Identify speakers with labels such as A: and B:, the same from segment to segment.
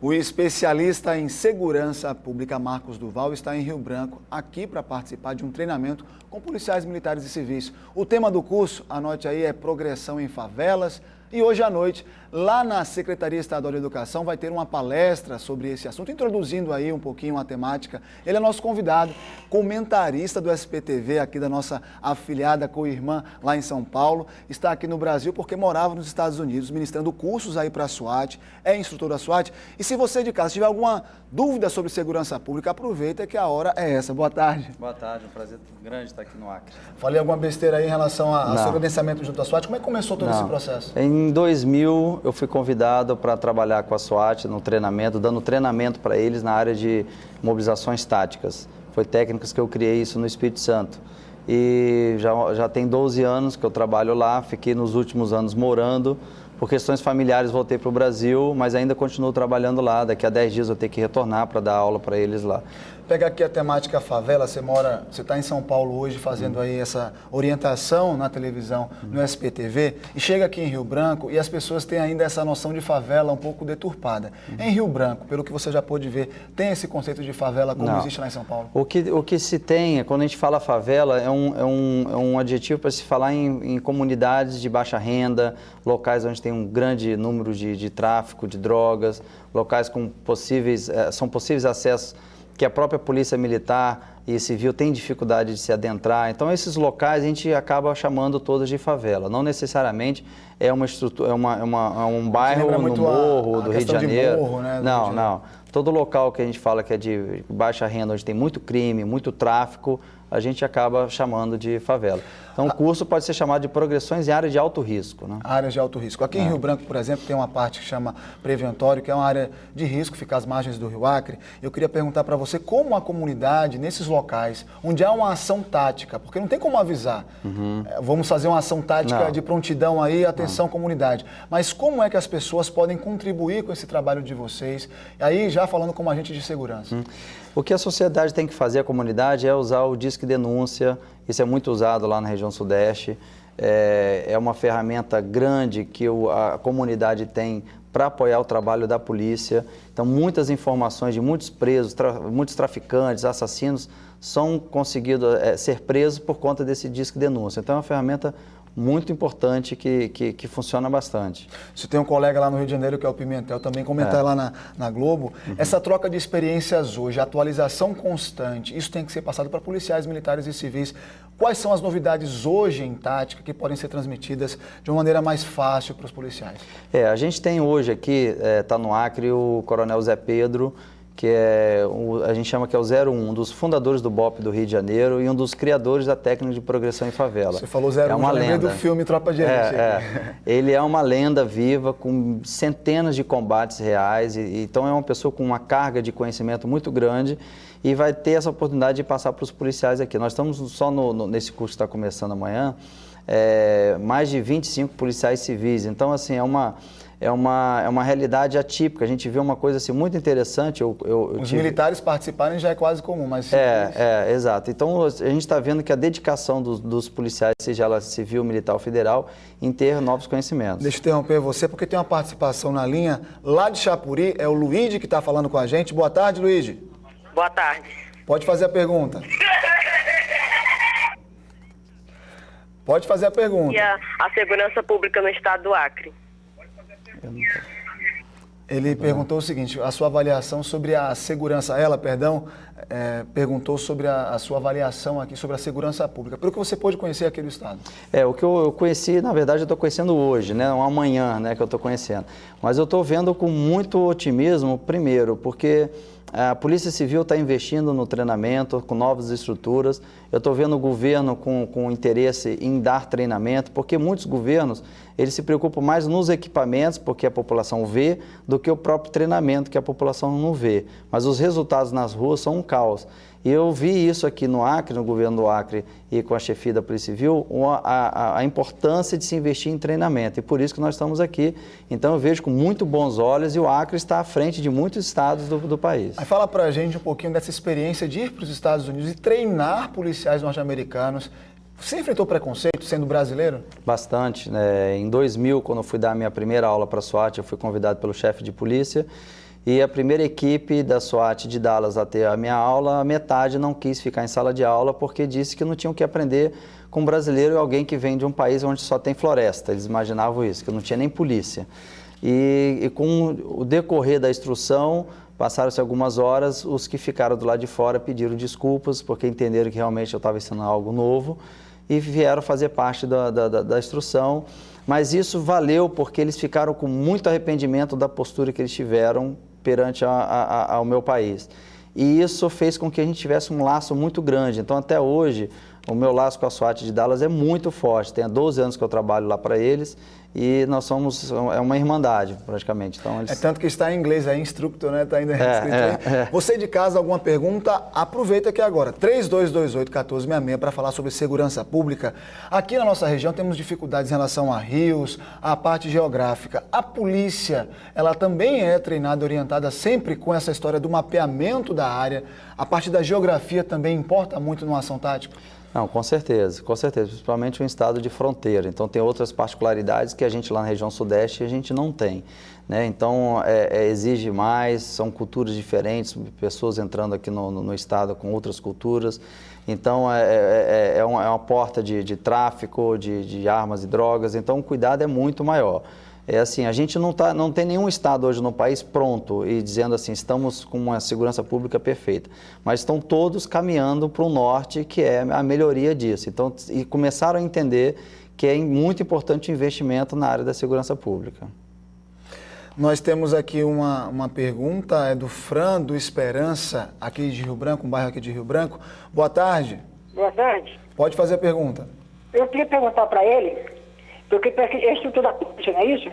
A: O especialista em segurança pública Marcos Duval está em Rio Branco, aqui para participar de um treinamento com policiais militares e civis. O tema do curso, anote aí, é progressão em favelas. E hoje à noite, lá na Secretaria Estadual de Educação, vai ter uma palestra sobre esse assunto, introduzindo aí um pouquinho a temática. Ele é nosso convidado, comentarista do SPTV, aqui da nossa afiliada co-irmã lá em São Paulo. Está aqui no Brasil porque morava nos Estados Unidos, ministrando cursos aí para a SWAT, é instrutor da SWAT. E se você de casa tiver alguma dúvida sobre segurança pública, aproveita que a hora é essa. Boa tarde.
B: Boa tarde, um prazer grande estar aqui no Acre.
A: Falei alguma besteira aí em relação ao seu credenciamento junto à SWAT. Como é que começou todo esse processo?
B: Em 2000, eu fui convidado para trabalhar com a SWAT no treinamento, dando treinamento para eles na área de mobilizações táticas. Foi técnicas que eu criei isso no Espírito Santo. E já tem 12 anos que eu trabalho lá, fiquei nos últimos anos morando. Por questões familiares voltei para o Brasil, mas ainda continuo trabalhando lá. Daqui a 10 dias eu tenho que retornar para dar aula para eles lá.
A: Pega aqui a temática favela, você está em São Paulo hoje fazendo aí essa orientação na televisão, no SPTV, e chega aqui em Rio Branco e as pessoas têm ainda essa noção de favela um pouco deturpada. Em Rio Branco, pelo que você já pôde ver, tem esse conceito de favela como existe lá em São Paulo?
B: O que se tem, quando a gente fala favela, é um adjetivo para se falar em comunidades de baixa renda, locais onde tem um grande número de tráfico, de drogas, locais com são possíveis acessos que a própria polícia militar e civil tem dificuldade de se adentrar. Então, esses locais a gente acaba chamando todos de favela. Não necessariamente é uma estrutura, é um bairro no morro do Rio de Janeiro.
A: Morro, né,
B: não. Todo local que a gente fala que é de baixa renda, onde tem muito crime, muito tráfico, a gente acaba chamando de favela. Então, o curso pode ser chamado de progressões em área de alto risco, né?
A: Áreas de alto risco. Aqui em Rio Branco, por exemplo, tem uma parte que chama preventório, que é uma área de risco, fica às margens do Rio Acre. Eu queria perguntar para você como a comunidade, nesses locais, onde há uma ação tática, porque não tem como avisar, vamos fazer uma ação tática de prontidão aí, atenção comunidade, mas como é que as pessoas podem contribuir com esse trabalho de vocês, aí já falando como agente de segurança?
B: O que a sociedade tem que fazer, a comunidade, é usar o Disque Denúncia. Isso é muito usado lá na região sudeste. É uma ferramenta grande que a comunidade tem para apoiar o trabalho da polícia. Então, muitas informações de muitos presos, muitos traficantes, assassinos, são conseguidos ser presos por conta desse Disque Denúncia. Então, é uma ferramenta muito importante que funciona bastante.
A: Você tem um colega lá no Rio de Janeiro, que é o Pimentel, também comentar lá na Globo. Essa troca de experiências hoje, a atualização constante, isso tem que ser passado para policiais, militares e civis. Quais são as novidades hoje em tática que podem ser transmitidas de uma maneira mais fácil para os policiais?
B: A gente tem hoje aqui, está no Acre, o Coronel Zé Pedro, que a gente chama que é o 01, um dos fundadores do BOP do Rio de Janeiro e um dos criadores da técnica de progressão em favela.
A: Você falou 01, é uma lenda do filme Tropa de Elite.
B: Ele é uma lenda viva, com centenas de combates reais, então é uma pessoa com uma carga de conhecimento muito grande e vai ter essa oportunidade de passar para os policiais aqui. Nós estamos só nesse curso que está começando amanhã, mais de 25 policiais civis, então assim, é uma realidade atípica. A gente vê uma coisa assim, muito interessante.
A: Os militares participarem já é quase comum, mas...
B: Exato. Então, a gente está vendo que a dedicação dos policiais, seja ela civil, militar ou federal, em ter novos conhecimentos.
A: Deixa eu interromper você, porque tem uma participação na linha lá de Chapuri, é o Luigi que está falando com a gente. Boa tarde, Luigi.
C: Boa tarde.
A: Pode fazer a pergunta. Pode fazer a pergunta.
C: E a segurança pública no estado do Acre?
A: Ele perguntou o seguinte, a sua avaliação sobre a segurança, perguntou sobre a sua avaliação aqui sobre a segurança pública, pelo que você pôde conhecer aqui do estado.
B: O que eu conheci, na verdade, eu estou conhecendo hoje, né? Amanhã, né, que eu estou conhecendo. Mas eu estou vendo com muito otimismo, primeiro, porque a Polícia Civil está investindo no treinamento, com novas estruturas. Eu estou vendo o governo com interesse em dar treinamento, porque muitos governos, eles se preocupam mais nos equipamentos, porque a população vê, do que o próprio treinamento, que a população não vê. Mas os resultados nas ruas são um caos. E eu vi isso aqui no Acre, no governo do Acre e com a chefia da Polícia Civil, a importância de se investir em treinamento. E por isso que nós estamos aqui. Então eu vejo com muito bons olhos e o Acre está à frente de muitos estados do país.
A: Aí fala pra gente um pouquinho dessa experiência de ir para os Estados Unidos e treinar policiais norte-americanos. Você enfrentou preconceito sendo brasileiro?
B: Bastante. Em 2000, quando eu fui dar a minha primeira aula para a SWAT, eu fui convidado pelo chefe de polícia E a primeira equipe da SWAT de Dallas a ter a minha aula, a metade não quis ficar em sala de aula porque disse que não tinham que aprender com um brasileiro e alguém que vem de um país onde só tem floresta. Eles imaginavam isso, que não tinha nem polícia. E com o decorrer da instrução, passaram-se algumas horas, os que ficaram do lado de fora pediram desculpas porque entenderam que realmente eu estava ensinando algo novo e vieram fazer parte da instrução. Mas isso valeu porque eles ficaram com muito arrependimento da postura que eles tiveram perante ao meu país. E isso fez com que a gente tivesse um laço muito grande. Então, até hoje, o meu laço com a SWAT de Dallas é muito forte. Tem há 12 anos que eu trabalho lá para eles e nós somos, é uma irmandade, praticamente. Então, eles...
A: É tanto que está em inglês aí, instructor, né? Está ainda escrito aí. Você de casa, alguma pergunta? Aproveita aqui agora, 3228-1466, para falar sobre segurança pública. Aqui na nossa região temos dificuldades em relação a rios, a parte geográfica. A polícia, ela também é treinada e orientada sempre com essa história do mapeamento da área. A parte da geografia também importa muito numa ação tática?
B: Não, com certeza, principalmente um estado de fronteira. Então, tem outras particularidades que a gente lá na região sudeste a gente não tem, né? Então, exige mais, são culturas diferentes, pessoas entrando aqui no estado com outras culturas. Então, é uma porta de tráfico, de armas e drogas. Então, o cuidado é muito maior. É assim, a gente não tem nenhum estado hoje no país pronto e dizendo assim, estamos com uma segurança pública perfeita, mas estão todos caminhando para o norte, que é a melhoria disso. Então, e começaram a entender que é muito importante o investimento na área da segurança pública.
A: Nós temos aqui uma pergunta, é do Fran, do Esperança, aqui de Rio Branco, um bairro aqui de Rio Branco. Boa tarde.
D: Boa tarde.
A: Pode fazer a pergunta.
D: Eu queria perguntar para ele, porque é estrutura da polícia, não é isso?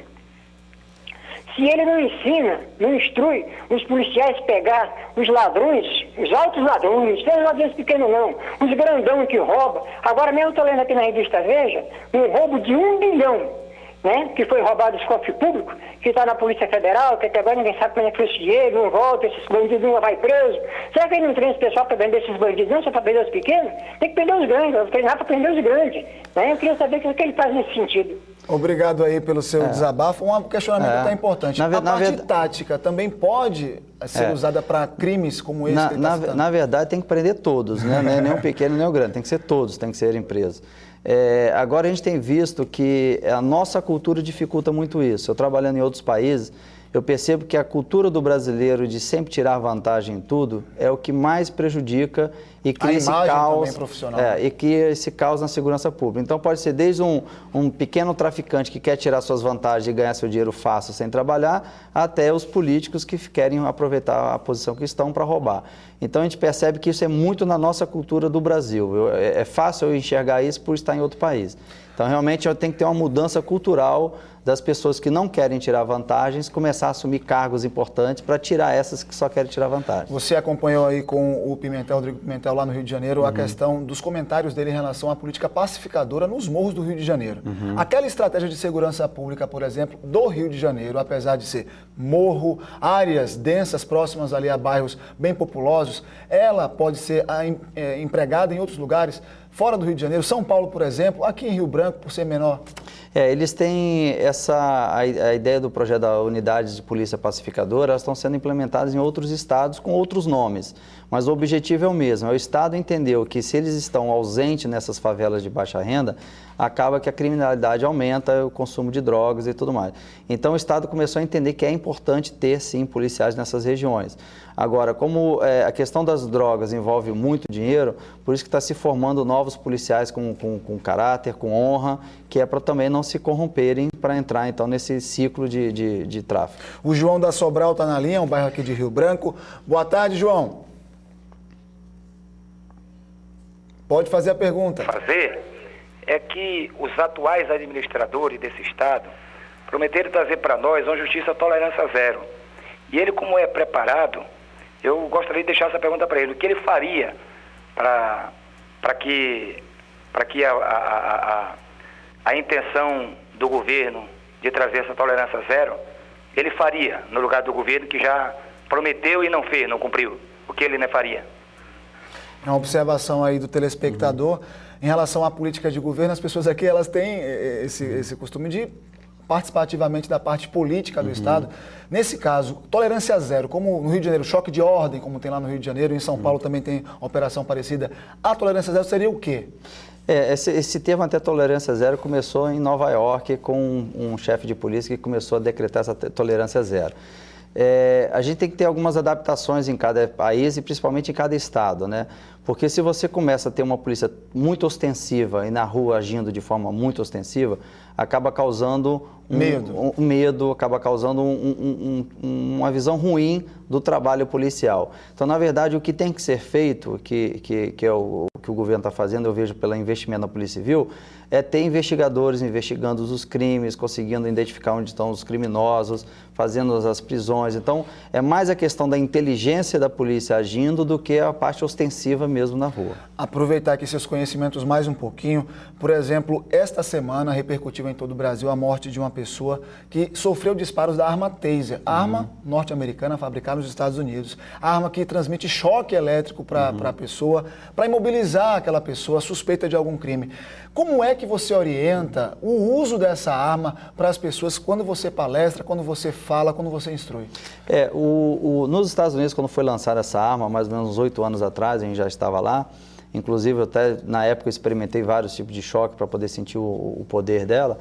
D: Se ele não ensina, não instrui os policiais pegar os ladrões, os altos ladrões, não os ladrões pequenos não, os grandão que roubam. Agora mesmo eu estou lendo aqui na revista Veja, um roubo de 1 bilhão, né, que foi roubado dos cofres públicos, que está na Polícia Federal, que até agora ninguém sabe como é que foi esse dinheiro, não volta, esses bandidos não vai preso. Será que ele não treina esse pessoal para prender esses bandidos, não, só para prender os pequenos? Tem que prender os grandes, eu vou treinar para prender os grandes. Né? Eu queria saber o que ele faz nesse sentido.
A: Obrigado aí pelo seu desabafo. Um questionamento até importante. A parte tática também pode ser usada para crimes como esse que ele está citando?
B: Na verdade, tem que prender todos, né? Não é nem o pequeno nem o grande, tem que ser todos, tem que serem presos. Agora a gente tem visto que a nossa cultura dificulta muito isso. Eu trabalhando em outros países, eu percebo que a cultura do brasileiro de sempre tirar vantagem em tudo é o que mais prejudica e cria esse caos, e cria esse caos na segurança pública. Então pode ser desde um pequeno traficante que quer tirar suas vantagens e ganhar seu dinheiro fácil sem trabalhar, até os políticos que querem aproveitar a posição que estão para roubar. Então a gente percebe que isso é muito na nossa cultura do Brasil. É fácil eu enxergar isso por estar em outro país. Então realmente eu tenho que ter uma mudança cultural das pessoas que não querem tirar vantagens, começar a assumir cargos importantes para tirar essas que só querem tirar vantagem.
A: Você acompanhou aí com o Pimentel, Rodrigo Pimentel, lá no Rio de Janeiro, a questão dos comentários dele em relação à política pacificadora nos morros do Rio de Janeiro. Aquela estratégia de segurança pública, por exemplo, do Rio de Janeiro, apesar de ser morro, áreas densas próximas ali a bairros bem populosos, ela pode ser empregada em outros lugares, fora do Rio de Janeiro, São Paulo, por exemplo, aqui em Rio Branco, por ser menor?
B: Eles têm a ideia do projeto da unidade de polícia pacificadora, elas estão sendo implementadas em outros estados com outros nomes, mas o objetivo é o mesmo, o estado entendeu que se eles estão ausentes nessas favelas de baixa renda, acaba que a criminalidade aumenta, o consumo de drogas e tudo mais. Então o estado começou a entender que é importante ter sim policiais nessas regiões. Agora, como a questão das drogas envolve muito dinheiro, por isso que está se formando novos policiais com caráter, com honra, que é para também não se corromperem para entrar então nesse ciclo de tráfico.
A: O João da Sobral está na linha, um bairro aqui de Rio Branco. Boa tarde, João. Pode fazer a pergunta.
E: É que os atuais administradores desse estado prometeram trazer para nós uma justiça tolerância zero. E ele, como é preparado, eu gostaria de deixar essa pergunta para ele. O que ele faria para que a intenção do governo de trazer essa tolerância zero, ele faria no lugar do governo que já prometeu e não fez, não cumpriu? O que ele não faria?
A: É uma observação aí do telespectador. Em relação à política de governo, as pessoas aqui elas têm esse costume de participativamente da parte política do Estado. Nesse caso, tolerância zero, como no Rio de Janeiro, choque de ordem, como tem lá no Rio de Janeiro, em São Paulo também tem operação parecida. A tolerância zero seria o quê?
B: Esse termo até tolerância zero começou em Nova York com um chefe de polícia que começou a decretar essa tolerância zero. A gente tem que ter algumas adaptações em cada país e principalmente em cada estado, né? Porque se você começa a ter uma polícia muito ostensiva e na rua agindo de forma muito ostensiva, acaba causando medo, acaba causando uma visão ruim do trabalho policial. Então, na verdade, o que tem que ser feito, que é o que o governo está fazendo, eu vejo pelo investimento na Polícia Civil, é ter investigadores investigando os crimes, conseguindo identificar onde estão os criminosos, fazendo as prisões. Então, é mais a questão da inteligência da polícia agindo do que a parte ostensiva mesmo na rua.
A: Aproveitar aqui seus conhecimentos mais um pouquinho. Por exemplo, esta semana repercutiu em todo o Brasil a morte de uma pessoa que sofreu disparos da arma Taser, arma norte-americana fabricada nos Estados Unidos, arma que transmite choque elétrico para a pessoa, para imobilizar aquela pessoa suspeita de algum crime. Como é que você orienta o uso dessa arma para as pessoas quando você palestra, quando você fala, quando você instrui?
B: Nos Estados Unidos, quando foi lançada essa arma, mais ou menos uns 8 anos atrás, a gente já estava lá. Inclusive, eu até na época eu experimentei vários tipos de choque para poder sentir o poder dela.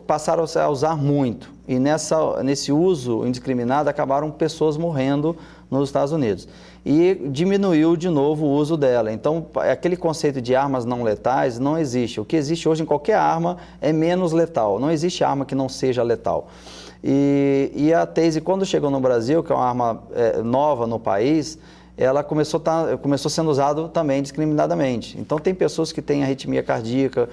B: Passaram a usar muito e nesse uso indiscriminado acabaram pessoas morrendo nos Estados Unidos e diminuiu de novo o uso dela. Então, aquele conceito de armas não letais não existe. O que existe hoje em qualquer arma é menos letal. Não existe arma que não seja letal. E a Taser, quando chegou no Brasil, que é uma arma nova no país, ela começou sendo usada também indiscriminadamente. Então, tem pessoas que têm arritmia cardíaca,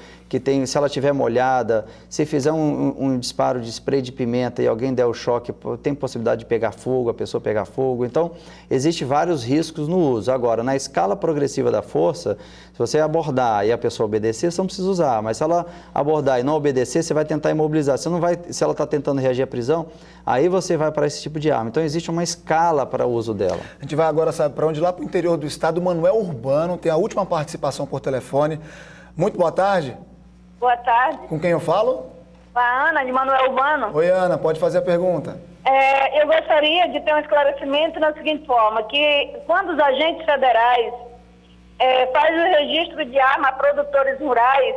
B: se ela estiver molhada, se fizer um disparo de spray de pimenta e alguém der o choque, tem possibilidade de pegar fogo, a pessoa pegar fogo. Então, existem vários riscos no uso. Agora, na escala progressiva da força, se você abordar e a pessoa obedecer, você não precisa usar. Mas se ela abordar e não obedecer, você vai tentar imobilizar. Você não vai, se ela está tentando reagir à prisão, aí você vai para esse tipo de arma. Então, existe uma escala para o uso dela.
A: A gente vai agora, sabe para onde? Lá para o interior do estado. Manuel Urbano tem a última participação por telefone. Muito boa tarde.
F: Boa tarde.
A: Com quem eu falo?
F: Com a Ana, de Manuel Urbano.
A: Oi, Ana, pode fazer a pergunta.
F: Eu gostaria de ter um esclarecimento na seguinte forma, que quando os agentes federais fazem o registro de arma a produtores rurais,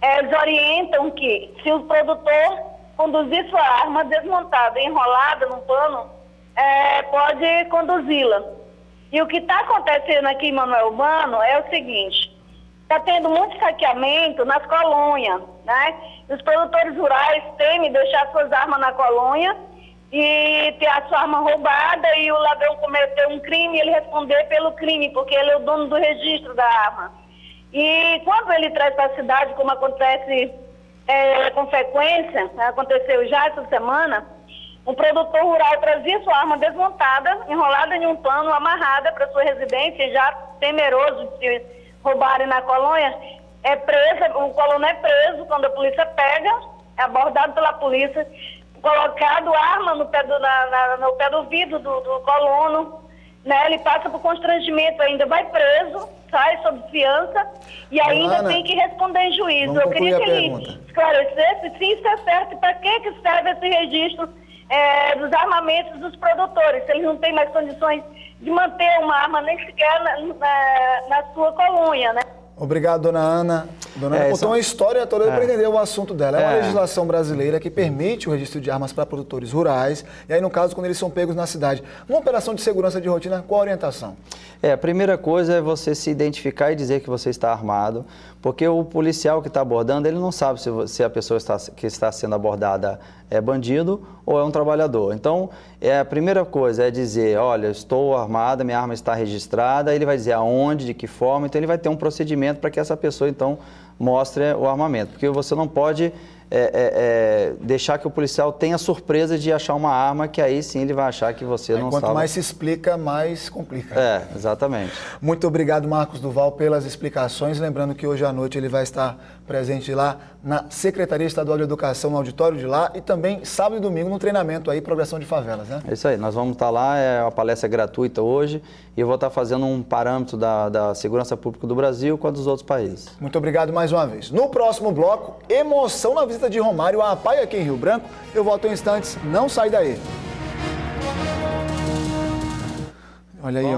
F: eles orientam que se o produtor conduzir sua arma desmontada, enrolada num pano, pode conduzi-la. E o que está acontecendo aqui em Manuel Urbano é o seguinte: está tendo muito saqueamento nas colônias, né? Os produtores rurais temem deixar suas armas na colônia e ter a sua arma roubada e o ladrão cometer um crime e ele responder pelo crime, porque ele é o dono do registro da arma. E quando ele traz para a cidade, como acontece com frequência, aconteceu já essa semana, um produtor rural trazia sua arma desmontada, enrolada em um pano, amarrada para sua residência, já temeroso de se roubarem na colônia, o colono é preso quando a polícia pega, é abordado pela polícia, colocado arma no pé do vidro do colono, né? Ele passa por constrangimento, ainda vai preso, sai sob fiança e ainda
A: Ana,
F: tem que responder em juízo. Eu queria que ele esclarecesse se isso é certo e para que serve esse registro dos armamentos dos produtores, se eles não têm mais condições de manter uma arma nem sequer na sua colônia, né?
A: Obrigado, dona Ana. Dona Ana contou uma história toda para entender o assunto dela. É uma legislação brasileira que permite o registro de armas para produtores rurais, e aí, no caso, quando eles são pegos na cidade. Uma operação de segurança de rotina, qual a orientação?
B: A primeira coisa é você se identificar e dizer que você está armado, porque o policial que está abordando, ele não sabe se a pessoa que está sendo abordada é bandido ou é um trabalhador. Então, a primeira coisa é dizer, olha, estou armado, minha arma está registrada, ele vai dizer aonde, de que forma, então ele vai ter um procedimento para que essa pessoa, então, mostre o armamento, porque você não pode deixar que o policial tenha surpresa de achar uma arma, que aí sim ele vai achar que você não sabe.
A: Quanto mais se explica, mais complica.
B: Exatamente.
A: Muito obrigado, Marcos Duval, pelas explicações. Lembrando que hoje à noite ele vai estar presente lá na Secretaria Estadual de Educação, no auditório de lá, e também sábado e domingo no treinamento aí, Progressão de Favelas, né?
B: É isso aí, nós vamos estar lá, é uma palestra gratuita hoje, e eu vou estar fazendo um parâmetro da segurança pública do Brasil com a dos outros países.
A: Muito obrigado mais uma vez. No próximo bloco, emoção na visita festa de Romário à Pai aqui em Rio Branco. Eu volto em instantes, não sai daí. Olha aí, ó.